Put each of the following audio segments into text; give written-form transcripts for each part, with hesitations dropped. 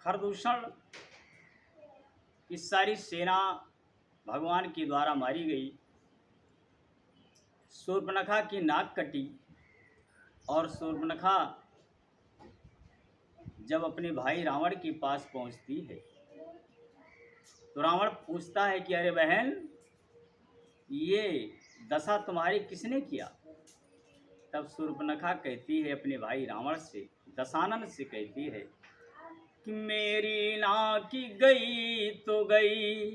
खरदूषण की सारी सेना भगवान के द्वारा मारी गई। शूर्पणखा की नाक कटी और शूर्पणखा जब अपने भाई रावण के पास पहुंचती है तो रावण पूछता है कि अरे बहन, ये दशा तुम्हारी किसने किया? तब शूर्पणखा कहती है अपने भाई रावण से, दशानन से कहती है कि मेरी नाक गई तो गई,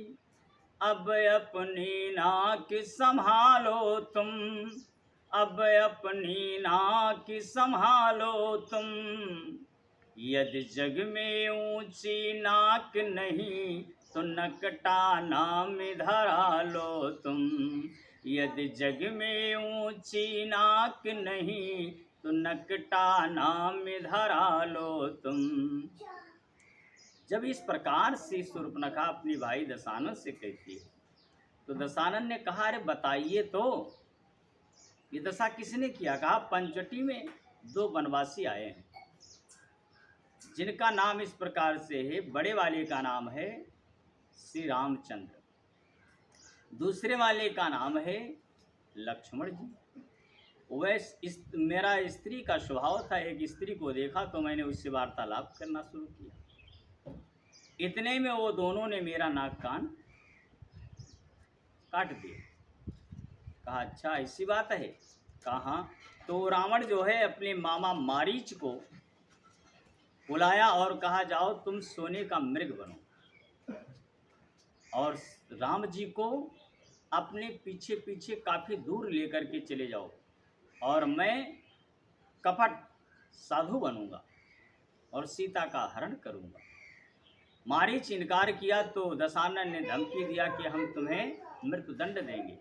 अब अपनी नाक संभालो तुम, अब अपनी नाक संभालो तुम। यदि जग में ऊंची नाक नहीं तो नकटा नाम धरा लो तुम, यदि जग में ऊंची नाक नहीं तो नकटा नाम धरा लो तुम। जब इस प्रकार से शूर्पणखा अपनी भाई दशानन से कहती है तो दशानन ने कहा, अरे बताइए तो ये दशा किसने किया? कहा, पंचवटी में 2 वनवासी आए हैं जिनका नाम इस प्रकार से है। बड़े वाले का नाम है श्री रामचंद्र, दूसरे वाले का नाम है लक्ष्मण जी। मेरा स्त्री का स्वभाव था, एक स्त्री को देखा तो मैंने उससे वार्तालाप करना शुरू किया। इतने में वो दोनों ने मेरा नाक कान काट दिया। कहा, अच्छा ऐसी बात है? कहा, तो रावण जो है अपने मामा मारीच को बुलाया और कहा, जाओ तुम सोने का मृग बनो और राम जी को अपने पीछे पीछे काफ़ी दूर लेकर के चले जाओ और मैं कपट साधु बनूंगा और सीता का हरण करूंगा। मारीच इनकार किया तो दशानन ने धमकी दिया कि हम तुम्हें मृत्युदंड देंगे।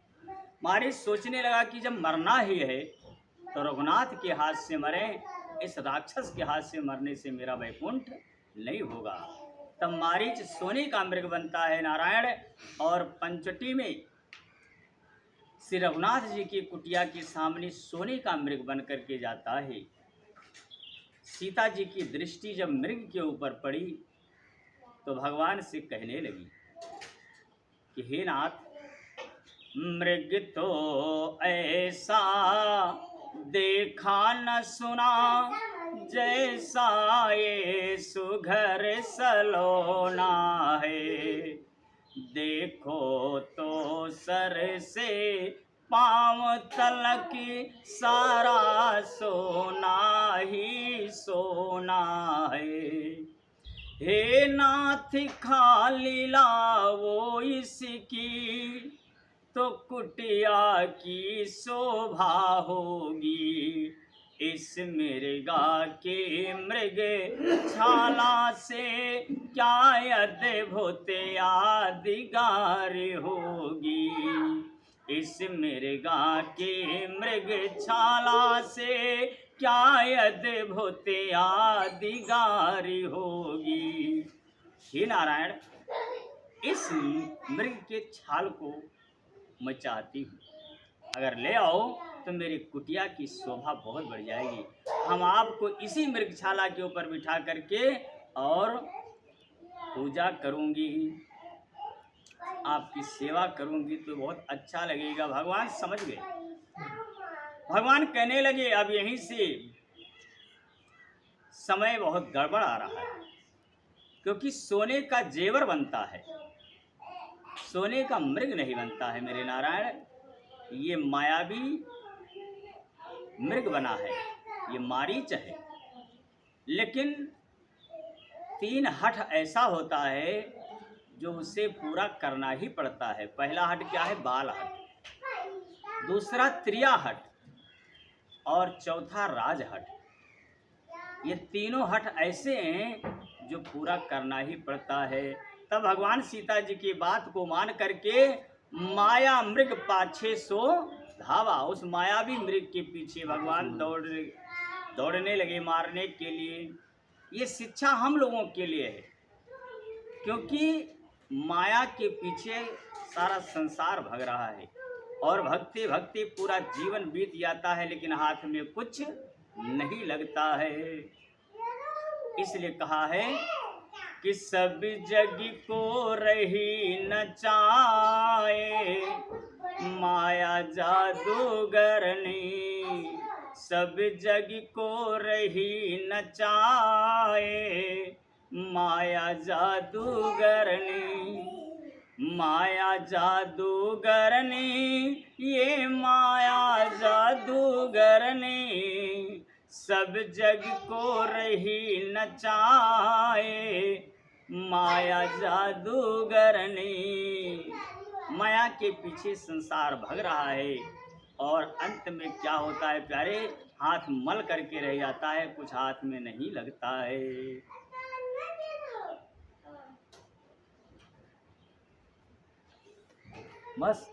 मारीच सोचने लगा कि जब मरना ही है तो रघुनाथ के हाथ से मरें, इस राक्षस के हाथ से मरने से मेरा वैकुंठ नहीं होगा। तब मारीच सोने का मृग बनता है नारायण, और पंचवटी में श्री रघुनाथ जी की कुटिया के सामने सोने का मृग बन करके जाता है। सीता जी की दृष्टि जब मृग के ऊपर पड़ी तो भगवान से कहने लगी कि हे नाथ, मृग तो ऐसा देखा न सुना, जैसा ये सुघर सलोना है। देखो तो सर से पाँव तलक सारा सोना ही सोना है। हे नाथ खाली लाओ इसकी तो कुटिया की शोभा होगी। इस मृगा के मृग छाला से क्या अद्भुत यादगार होगी। इस मृगा के मृग छाला से क्या अद्भुत यादगार होगी। हे नारायण, इस मृग के छाल को मैं चाहती हूँ, अगर ले आओ तो मेरी कुटिया की शोभा बहुत बढ़ जाएगी। हम आपको इसी मृगशाला के ऊपर बिठा करके और पूजा करूँगी, आपकी सेवा करूँगी तो बहुत अच्छा लगेगा। भगवान समझ गए। भगवान कहने लगे, अब यहीं से समय बहुत गड़बड़ आ रहा है, क्योंकि सोने का जेवर बनता है, सोने का मृग नहीं बनता है मेरे नारायण। ये मायावी मृग बना है, ये मारीच है। लेकिन 3 हठ ऐसा होता है जो उसे पूरा करना ही पड़ता है। पहला हठ क्या है? बाल हठ, दूसरा त्रिया हठ और चौथा राज हठ। ये तीनों हठ ऐसे हैं जो पूरा करना ही पड़ता है। तब भगवान सीता जी की बात को मान करके माया मृग पाछे सो धावा, उस मायावी मृग के पीछे भगवान दौड़ने लगे मारने के लिए। ये शिक्षा हम लोगों के लिए है, क्योंकि माया के पीछे सारा संसार भग रहा है और भक्ति भक्ति पूरा जीवन बीत जाता है, लेकिन हाथ में कुछ नहीं लगता है। इसलिए कहा है कि सब जग को रही नचाए, माया जादूगरनी सब जग को रही नचाए, माया जादूगरनी, माया जादूगरनी, ये माया जादूगरनी सब जग को रही नचाए, माया जादूगरनी। माया के पीछे संसार भग रहा है और अंत में क्या होता है प्यारे, हाथ मल करके रह जाता है, कुछ हाथ में नहीं लगता है। बस